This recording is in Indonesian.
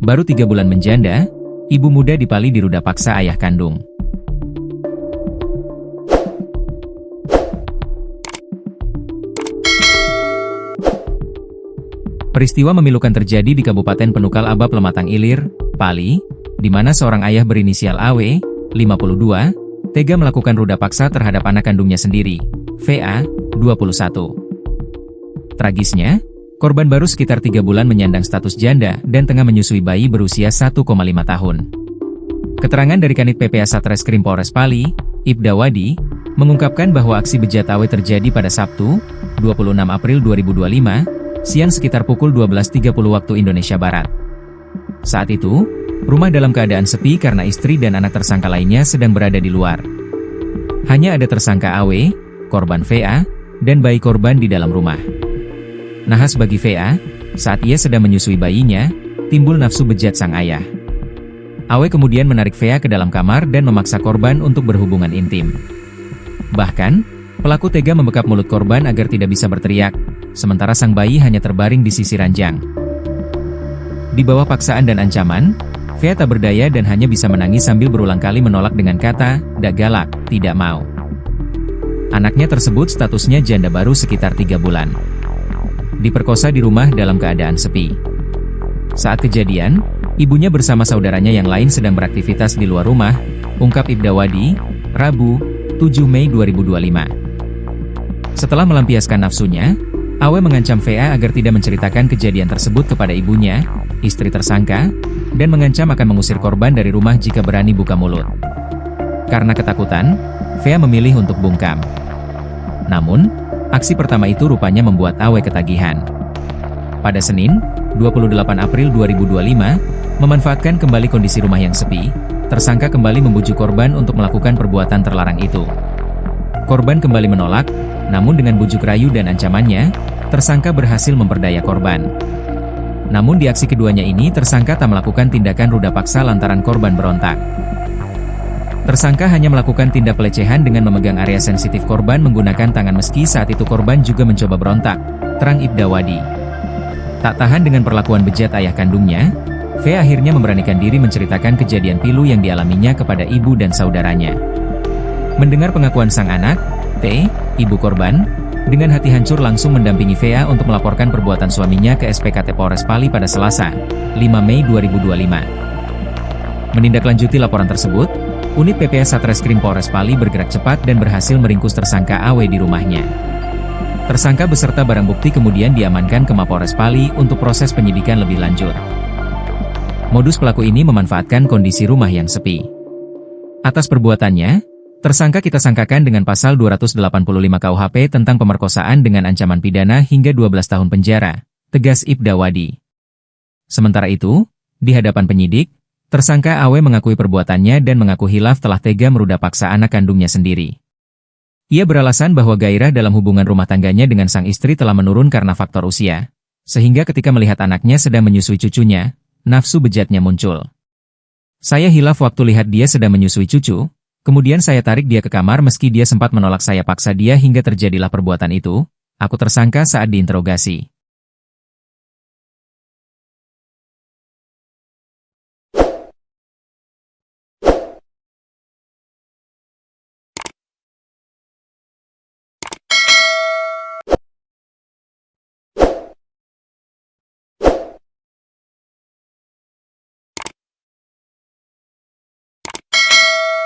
Baru 3 bulan menjanda, ibu muda di Pali diruda paksa ayah kandung. Peristiwa memilukan terjadi di Kabupaten Penukal Abab Lematang Ilir, Pali, di mana seorang ayah berinisial AW, 52, tega melakukan ruda paksa terhadap anak kandungnya sendiri, VA, 21. Tragisnya, korban baru sekitar 3 bulan menyandang status janda dan tengah menyusui bayi berusia 1,5 tahun. Keterangan dari Kanit PPA Satreskrim Polres Pali, Ibda Wadi, mengungkapkan bahwa aksi bejat AW terjadi pada Sabtu, 26 April 2025, siang sekitar pukul 12.30 waktu Indonesia Barat. Saat itu, rumah dalam keadaan sepi karena istri dan anak tersangka lainnya sedang berada di luar. Hanya ada tersangka AW, korban VA, dan bayi korban di dalam rumah. Nahas bagi VA, saat ia sedang menyusui bayinya, timbul nafsu bejat sang ayah. AW kemudian menarik VA ke dalam kamar dan memaksa korban untuk berhubungan intim. Bahkan, pelaku tega membekap mulut korban agar tidak bisa berteriak, sementara sang bayi hanya terbaring di sisi ranjang. Di bawah paksaan dan ancaman, VA tak berdaya dan hanya bisa menangis sambil berulang kali menolak dengan kata, "Dak galak, tidak mau." Anaknya tersebut statusnya janda baru sekitar 3 bulan. Diperkosa di rumah dalam keadaan sepi. Saat kejadian, ibunya bersama saudaranya yang lain sedang beraktivitas di luar rumah, ungkap Ibda Wadi, Rabu, 7 Mei 2025. Setelah melampiaskan nafsunya, AW mengancam VA agar tidak menceritakan kejadian tersebut kepada ibunya, istri tersangka, dan mengancam akan mengusir korban dari rumah jika berani buka mulut. Karena ketakutan, VA memilih untuk bungkam. Namun, aksi pertama itu rupanya membuat AW ketagihan. Pada Senin, 28 April 2025, memanfaatkan kembali kondisi rumah yang sepi, tersangka kembali membujuk korban untuk melakukan perbuatan terlarang itu. Korban kembali menolak, namun dengan bujuk rayu dan ancamannya, tersangka berhasil memperdaya korban. Namun di aksi keduanya ini tersangka tak melakukan tindakan ruda paksa lantaran korban berontak. Tersangka hanya melakukan tindak pelecehan dengan memegang area sensitif korban menggunakan tangan meski saat itu korban juga mencoba berontak, terang Ibda Wadi. Tak tahan dengan perlakuan bejat ayah kandungnya, V akhirnya memberanikan diri menceritakan kejadian pilu yang dialaminya kepada ibu dan saudaranya. Mendengar pengakuan sang anak, T, ibu korban, dengan hati hancur langsung mendampingi VA untuk melaporkan perbuatan suaminya ke SPKT Polres Pali pada Selasa, 5 Mei 2025. Menindaklanjuti laporan tersebut, Unit PPA Satreskrim Polres Pali bergerak cepat dan berhasil meringkus tersangka AW di rumahnya. Tersangka beserta barang bukti kemudian diamankan ke Mapolres Pali untuk proses penyidikan lebih lanjut. Modus pelaku ini memanfaatkan kondisi rumah yang sepi. Atas perbuatannya, tersangka kita sangkakan dengan pasal 285 KUHP tentang pemerkosaan dengan ancaman pidana hingga 12 tahun penjara, tegas Ibda Wadi. Sementara itu, di hadapan penyidik, tersangka AW mengakui perbuatannya dan mengaku hilaf telah tega meruda paksa anak kandungnya sendiri. Ia beralasan bahwa gairah dalam hubungan rumah tangganya dengan sang istri telah menurun karena faktor usia, sehingga ketika melihat anaknya sedang menyusui cucunya, nafsu bejatnya muncul. Saya hilaf waktu lihat dia sedang menyusui cucu, kemudian saya tarik dia ke kamar meski dia sempat menolak saya paksa dia hingga terjadilah perbuatan itu, aku tersangka saat diinterogasi.